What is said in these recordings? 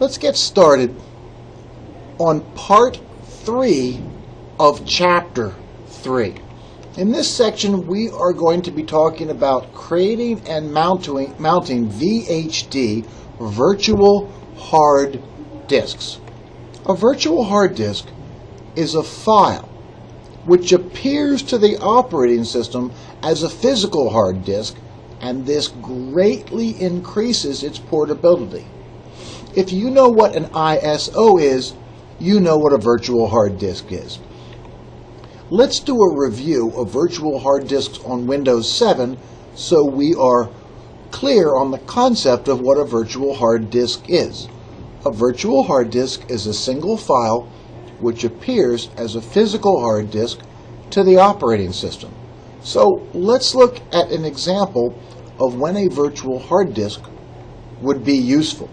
Let's get started on part 3 of chapter 3. In this section, we are going to be talking about creating and mounting VHD, virtual hard disks. A virtual hard disk is a file which appears to the operating system as a physical hard disk, and this greatly increases its portability. If you know what an ISO is, you know what a virtual hard disk is. Let's do a review of virtual hard disks on Windows 7 so we are clear on the concept of what a virtual hard disk is. A virtual hard disk is a single file which appears as a physical hard disk to the operating system. So let's look at an example of when a virtual hard disk would be useful.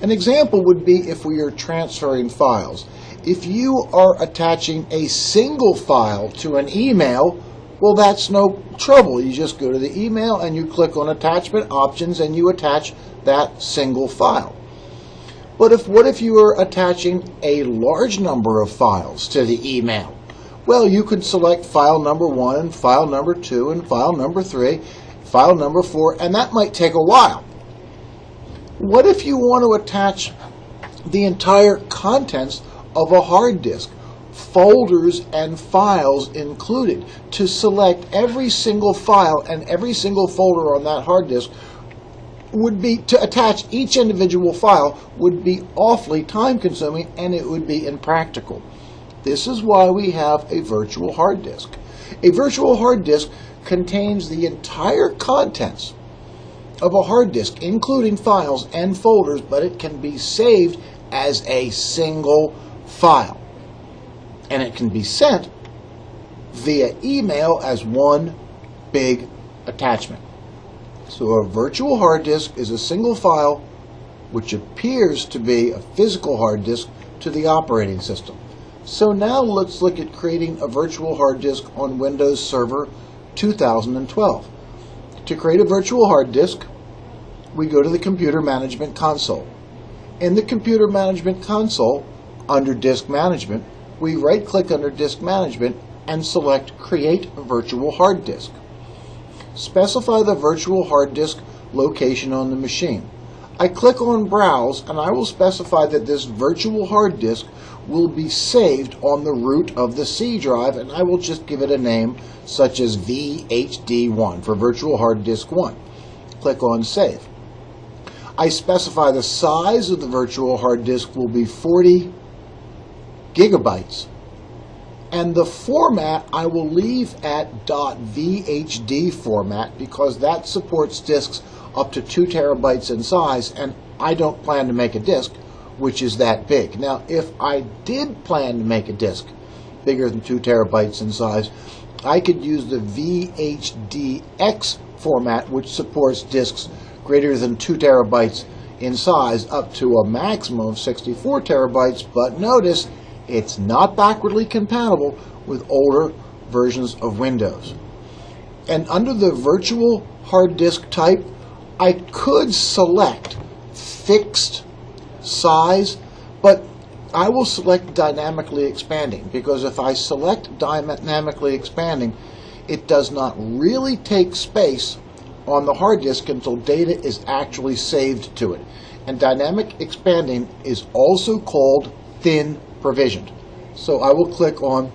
An example would be if we are transferring files. If you are attaching a single file to an email, well, that's no trouble. You just go to the email and you click on Attachment Options and you attach that single file. But what if you are attaching a large number of files to the email? Well, you could select file number 1 and file number 2 and file number 3, file number 4, and that might take a while. What if you want to attach the entire contents of a hard disk, folders and files included? To select every single file and every single folder on that hard disk would be, to attach each individual file would be awfully time consuming, and it would be impractical. This is why we have a virtual hard disk. A virtual hard disk contains the entire contents of a hard disk, including files and folders, but it can be saved as a single file. And it can be sent via email as one big attachment. So a virtual hard disk is a single file which appears to be a physical hard disk to the operating system. So now let's look at creating a virtual hard disk on Windows Server 2012. To create a virtual hard disk, we go to the Computer Management Console. In the Computer Management Console, under Disk Management, we right-click under Disk Management and select Create a Virtual Hard Disk. Specify the virtual hard disk location on the machine. I click on Browse, and I will specify that this virtual hard disk will be saved on the root of the C drive, and I will just give it a name such as VHD1 for Virtual Hard Disk 1. Click on Save. I specify the size of the virtual hard disk will be 40 gigabytes, and the format I will leave at .vhd format because that supports disks up to 2 terabytes in size, and I don't plan to make a disk which is that big. Now, if I did plan to make a disk bigger than 2 terabytes in size, I could use the VHDX format, which supports disks greater than 2 terabytes in size up to a maximum of 64 terabytes, but notice it's not backwardly compatible with older versions of Windows. And under the virtual hard disk type, I could select fixed size, but I will select dynamically expanding, because if I select dynamically expanding, it does not really take space on the hard disk until data is actually saved to it. And dynamic expanding is also called thin provisioned. So I will click on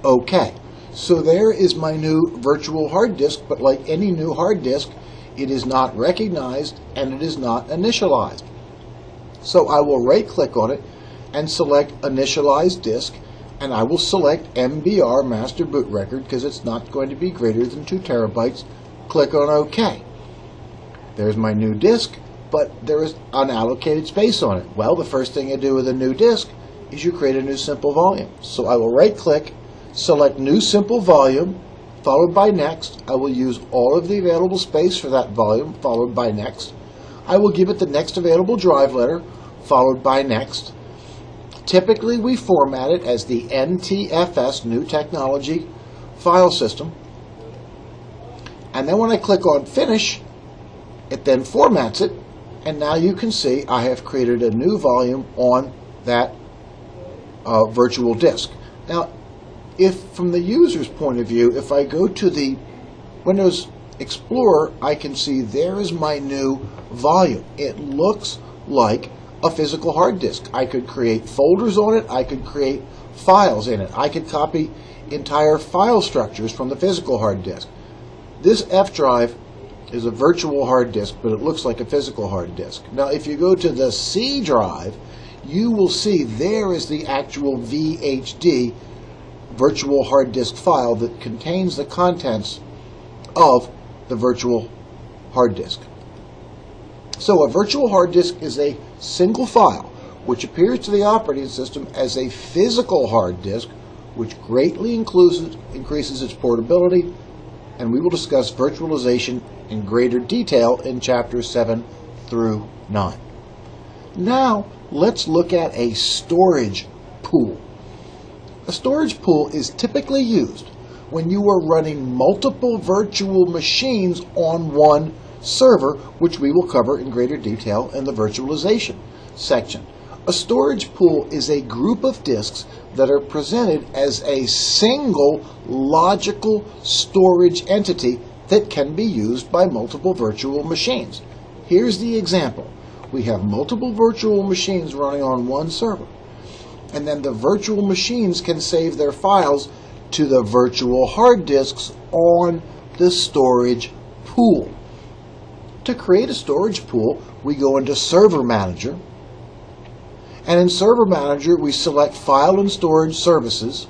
OK. So there is my new virtual hard disk, but like any new hard disk, it is not recognized and it is not initialized. So I will right click on it and select Initialize Disk, and I will select MBR Master Boot Record because it's not going to be greater than 2 terabytes. Click on OK. There's my new disk, but there is unallocated space on it. Well, the first thing you do with a new disk is you create a new simple volume. So I will right click, select New Simple Volume, followed by Next. I will use all of the available space for that volume, followed by Next. I will give it the next available drive letter, followed by Next. Typically, we format it as the NTFS, New Technology File System. And then when I click on Finish, it then formats it And now you can see I have created a new volume on that virtual disk. Now, if from the user's point of view, if I go to the Windows Explorer, I can see there is my new volume. It looks like a physical hard disk. I could create folders on it. I could create files in it. I could copy entire file structures from the physical hard disk. This F drive is a virtual hard disk, but it looks like a physical hard disk. Now, if you go to the C drive, you will see there is the actual VHD virtual hard disk file that contains the contents of the virtual hard disk. So a virtual hard disk is a single file which appears to the operating system as a physical hard disk, which greatly increases its portability, and we will discuss virtualization in greater detail in chapters 7 through 9. Now, let's look at a storage pool. A storage pool is typically used when you are running multiple virtual machines on one server, which we will cover in greater detail in the virtualization section. A storage pool is a group of disks that are presented as a single logical storage entity that can be used by multiple virtual machines. Here's the example. We have multiple virtual machines running on one server, and then the virtual machines can save their files to the virtual hard disks on the storage pool. To create a storage pool, we go into Server Manager, and in Server Manager we select File and Storage Services,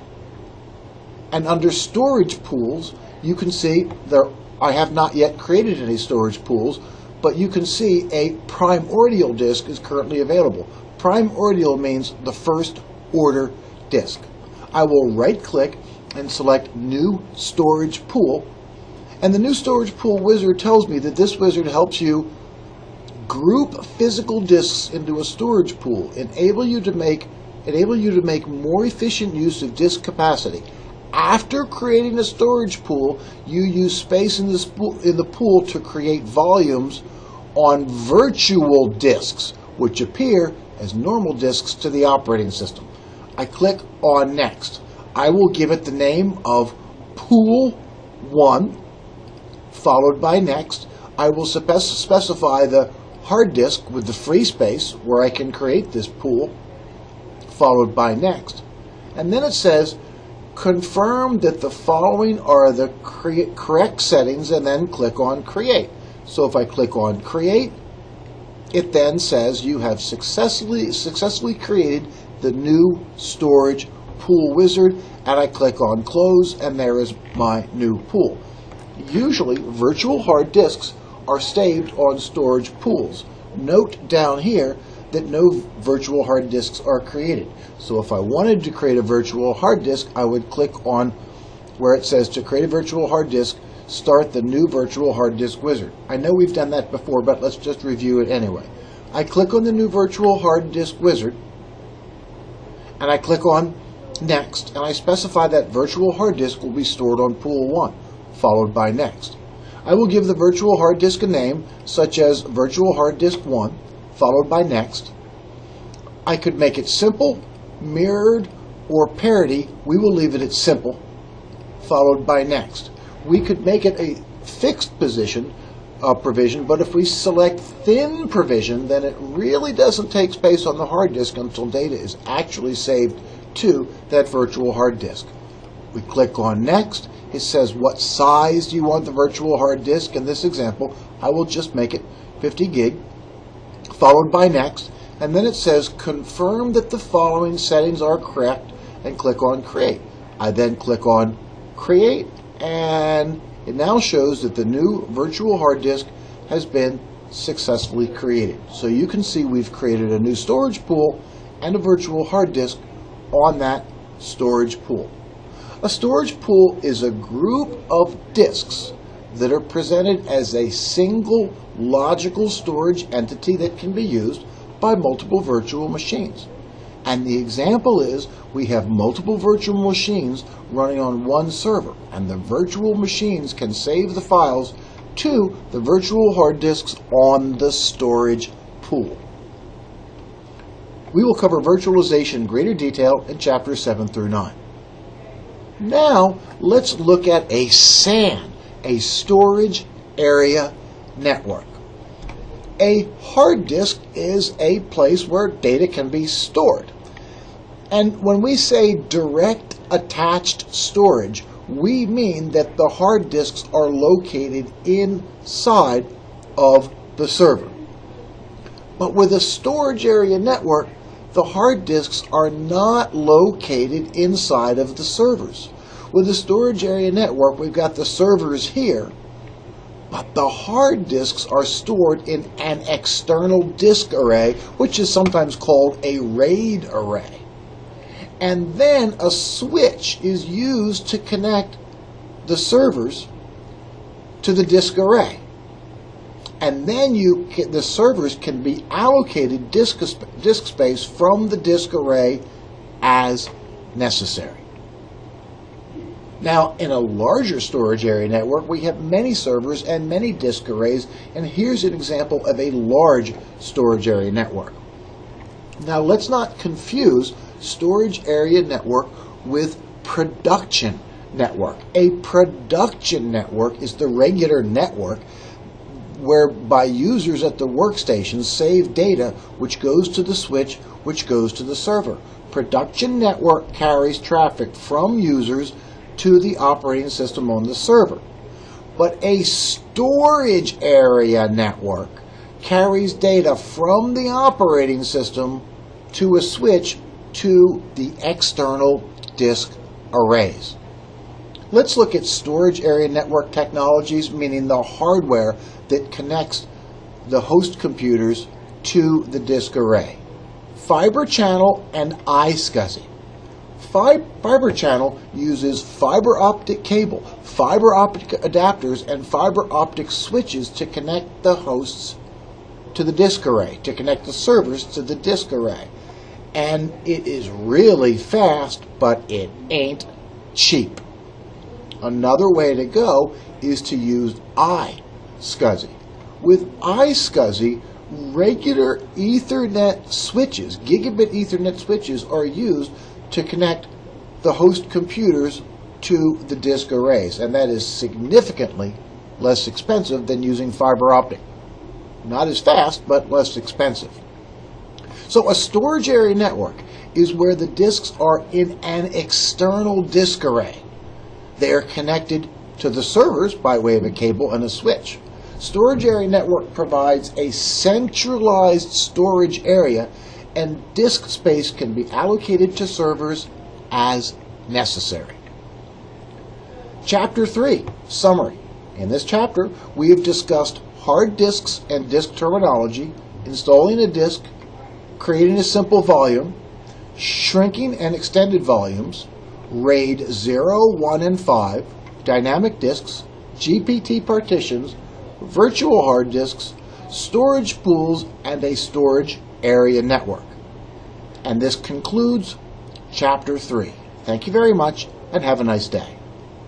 and under Storage Pools you can see there I have not yet created any storage pools, but you can see a primordial disk is currently available. Primordial means the first order disk. I will right click and select New Storage Pool, and the New Storage Pool wizard tells me that this wizard helps you group physical disks into a storage pool, enable you to make more efficient use of disk capacity. After creating a storage pool, you use space in the pool to create volumes on virtual disks, which appear as normal disks to the operating system. I click on Next. I will give it the name of Pool 1, followed by Next. I will specify the hard disk with the free space where I can create this pool, followed by Next. And then it says, confirm that the following are the correct settings, and then click on Create. So if I click on Create, it then says you have successfully created the new storage pool wizard, and I click on Close, and there is my new pool. Usually virtual hard disks are saved on storage pools. Note down here that no virtual hard disks are created. So if I wanted to create a virtual hard disk, I would click on where it says to create a virtual hard disk, start the new virtual hard disk wizard. I know we've done that before, but let's just review it anyway. I click on the new virtual hard disk wizard, and I click on Next, and I specify that virtual hard disk will be stored on pool 1, followed by Next. I will give the virtual hard disk a name, such as virtual hard disk 1, followed by Next. I could make it simple, mirrored, or parity. We will leave it at simple, followed by Next. We could make it a fixed provision, but if we select thin provision, then it really doesn't take space on the hard disk until data is actually saved to that virtual hard disk. We click on Next. It says what size do you want the virtual hard disk. In this example, I will just make it 50 gig, followed by Next, and then it says confirm that the following settings are correct, and click on Create. I then click on Create, and it now shows that the new virtual hard disk has been successfully created. So you can see we've created a new storage pool and a virtual hard disk on that storage pool. A storage pool is a group of disks that are presented as a single logical storage entity that can be used by multiple virtual machines. And the example is we have multiple virtual machines running on one server, and the virtual machines can save the files to the virtual hard disks on the storage pool. We will cover virtualization in greater detail in chapters 7 through 9. Now, let's look at a SAN, a storage area network. A hard disk is a place where data can be stored. And when we say direct attached storage, we mean that the hard disks are located inside of the server. But with a storage area network, the hard disks are not located inside of the servers. With the storage area network, we've got the servers here, but the hard disks are stored in an external disk array, which is sometimes called a RAID array. And then a switch is used to connect the servers to the disk array. And then the servers can be allocated disk space from the disk array as necessary. Now, in a larger storage area network, we have many servers and many disk arrays, and here's an example of a large storage area network. Now, let's not confuse storage area network with production network. A production network is the regular network whereby users at the workstation save data which goes to the switch, which goes to the server. Production network carries traffic from users to the operating system on the server. But a storage area network carries data from the operating system to a switch to the external disk arrays. Let's look at storage area network technologies, meaning the hardware that connects the host computers to the disk array. Fiber channel and iSCSI. Fiber channel uses fiber optic cable, fiber optic adapters, and fiber optic switches to connect the hosts to the disk array, to connect the servers to the disk array. And it is really fast, but it ain't cheap. Another way to go is to use iSCSI. With iSCSI, regular Ethernet switches, gigabit Ethernet switches, are used to connect the host computers to the disk arrays, and that is significantly less expensive than using fiber optic. Not as fast, but less expensive. So a storage area network is where the disks are in an external disk array. They are connected to the servers by way of a cable and a switch. Storage area network provides a centralized storage area, and disk space can be allocated to servers as necessary. Chapter 3, Summary. In this chapter, we have discussed hard disks and disk terminology, installing a disk, creating a simple volume, shrinking and extended volumes, RAID 0, 1, and 5, dynamic disks, GPT partitions, virtual hard disks, storage pools, and a storage area network. And this concludes Chapter 3. Thank you very much, and have a nice day.